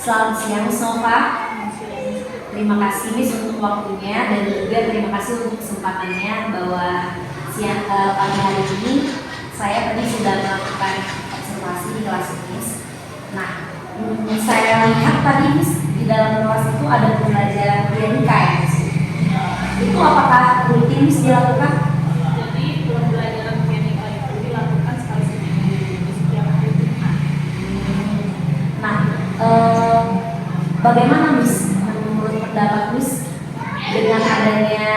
Selamat siang Nova. Terima kasih Miss untuk waktunya dan juga terima kasih untuk kesempatannya bahwa pagi hari ini saya tadi sudah melakukan observasi di kelas Miss. Nah, saya lihat tadi Miss di dalam kelas itu ada pembelajaran pianika ya Miss. Itu apakah rutin Miss dilakukan? Jadi pembelajaran pianika itu dilakukan sekali seminggu di setiap hari Jumat. Nah, bagaimana Miss menurut pendapat Miss dengan adanya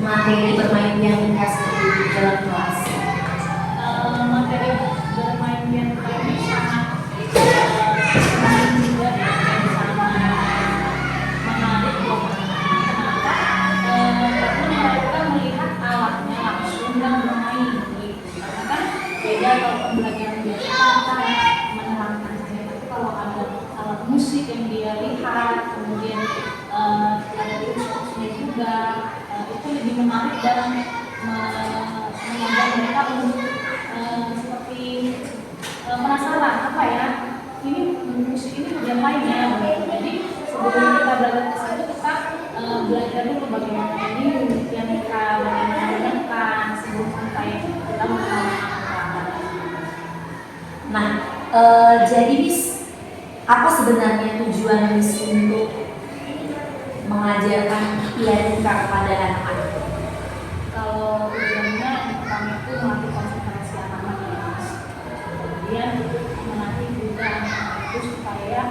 materi bermain pianika seperti itu dalam kelas? Materi bermain pianika ini sangat penting juga ya, dan sangat menarik buat anak-anak. Kenapa? Karena mereka melihat alatnya langsung dan bermain gitu. Karena kan beda kalau pembelajaran biasa kita menerangkan saja, tapi kalau ada alat musik yang dia lihat, kemudian ada instruksinya juga, itu lebih menarik dan mengajak mereka untuk seperti penasaran apa ya ini musik ini diapain ya. Jadi sebelum kita belajar ke situ kita belajar dulu bagaimana ini pianika, bagaimana menekan sebelum sampai kita mengenal apa. Nah, jadi Miss, apa sebenarnya tujuan Miss untuk mengajarkan pianika kepada anak-anak? Kalau tujuannya pertama itu melatih konsentrasi anak-anak ya Mas. Kemudian melatih juga anak-anak itu supaya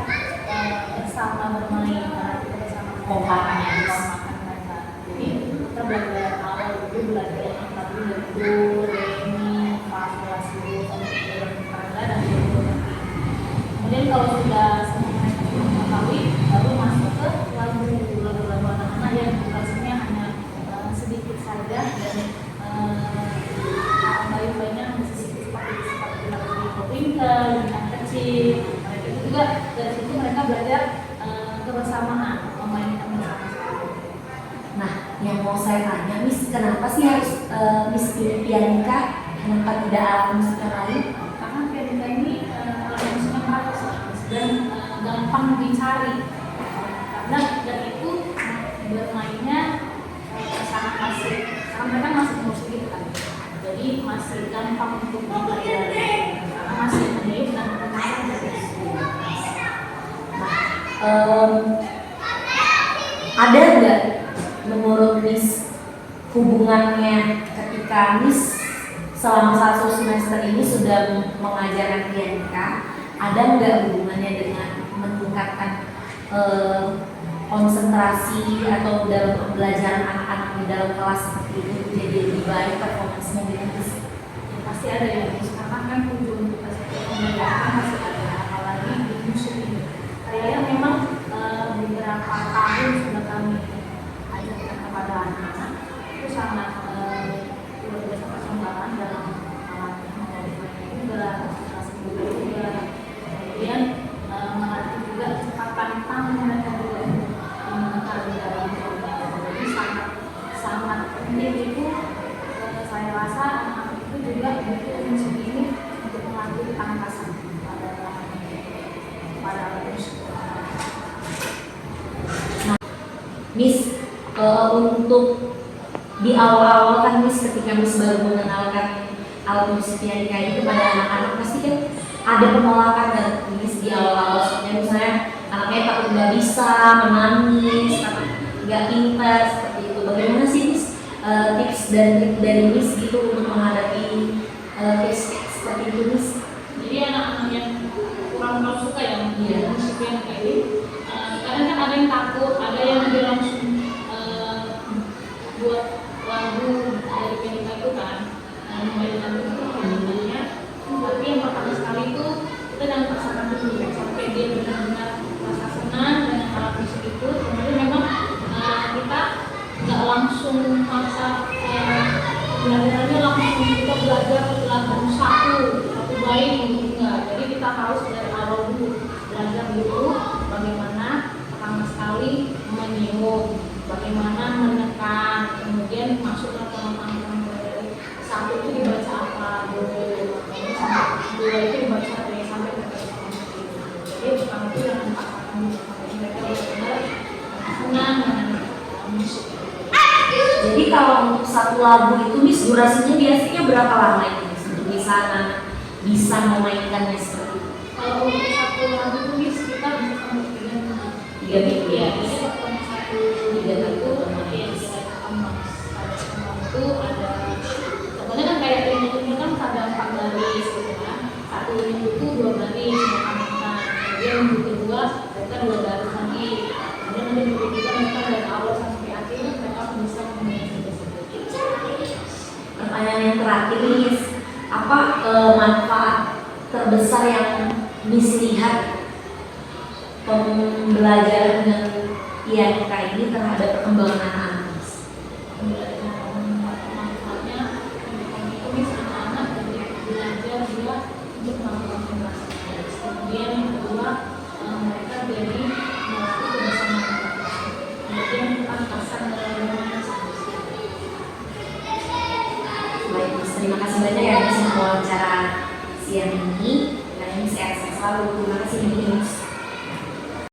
bersama bermain, melatih bersama Kompak ya, Mas. mereka. Jadi kita belajar awal itu belajar yang tadi dari do, re, mi, fa, sol, la, si, do, sampai ke tangga dan do. Kemudian kalau sudah semua mereka mengetahui, baru masuk ke lagu anak-anak yang durasinya hanya sedikit saja dan baik-baiknya masih seperti lagu Twinkle, Bintang Kecil. Mereka itu juga dari situ mereka belajar kebersamaan, memainkan bersama-sama. Nah, yang mau saya tanya Miss, kenapa sih harus Miss pilih pianika? Kenapa tidak alat musik yang lain? Karena pianika ini alat musik yang bagus dan gampang dicari. Karena dan itu bermainnya sangat masih, karena mereka masih umur segitu kan, jadi masih gampang untuk dipelajari karena masih menarik dan menarik dari Ada nggak menurut Miss hubungannya ketika Miss selama 1 semester ini sudah mengajarkan pianika, ada nggak hubungannya dengan meningkatkan konsentrasi atau dalam pembelajaran anak-anak di dalam kelas seperti itu jadi lebih baik performanya gitu Miss? ya, pasti ada ya Miss, karena kan tujuan kita sebagai pembelajaran pasti ada, apalagi di musik ini. Saya memang beberapa tahun sudah kami ajarkan kepada anak-anak itu sangat luar biasa perkembangan dalam alatnya, memodifikasi juga, konsentrasi juga, kemudian melatih juga kecepatan tangan mereka juga menekan di dalam program. Jadi sangat penting itu, saya rasa anak-anak itu juga butuh musik ini untuk melatih ketangkasan pada alat musik. Miss, untuk di awal-awal kan Miss ketika Miss baru mengenalkan alat musik pianika ini kepada anak-anak pasti kan ada penolakan kan Miss di awal-awal, misalnya anaknya takut nggak bisa, menangis, takut nggak pintar seperti itu. Bagaimana sih Miss tips dan trik dari Miss gitu untuk menghadapi case seperti itu Miss? Jadi anak-anak yang kurang suka yang musik pianika ini, kadang kan ada yang takut, ada yang dia langsung buat lagu dari pianika itu kan, memainkan itu sebenarnya. Tapi yang pertama sekali itu kita jangan paksakan dulu sampai dia benar-benar merasa senang dengan alat musik itu. Kemudian memang kita nggak langsung maksa benar-benarnya langsung kita belajar lagu satu baik gitu, enggak. Jadi kita harus dari awal dulu belajar dulu bagaimana pertama sekali meniup, bagaimana menekan, kemudian masuk ke pemahaman dari satu itu dibaca apa dulu, sampai dua itu dibaca sampai ke. Jadi pertama itu yang senang dengan musik. Jadi kalau untuk satu lagu itu Miss durasinya biasanya berapa lama itu Miss untuk bisa memainkannya seperti itu? Kalau untuk satu lagu tuh Miss kita bisa sampai 3 minggu ya. jadi ketemu satu Tiga itu minggu. ya kita kembang. Kalau kembang itu ada contohnya kan kayak ini kan ada 4 baris gitu kan. Satu minggu itu 2 baris mereka. Kemudian minggu kedua mereka 2 baris lagi. Kemudian nanti minggu ketiga mereka dari awal sampai akhir mereka bisa memainkan tersebut. Pertanyaan yang terakhir Miss, apa manfaat terbesar yang Miss lihat pembelajaran dengan IAIK ini terhadap perkembangan anak-anak Miss? Manfaatnya itu bisa anak-anak belajar dia untuk melakukan konsentrasi. Kemudian yang kedua mereka jadi melakukan kebersamaan. Kemudian pantasan dalam Baik Miss, terima kasih banyak ya Miss untuk wawancara siang ini. Dan Miss sehat selalu. Terima kasih Miss.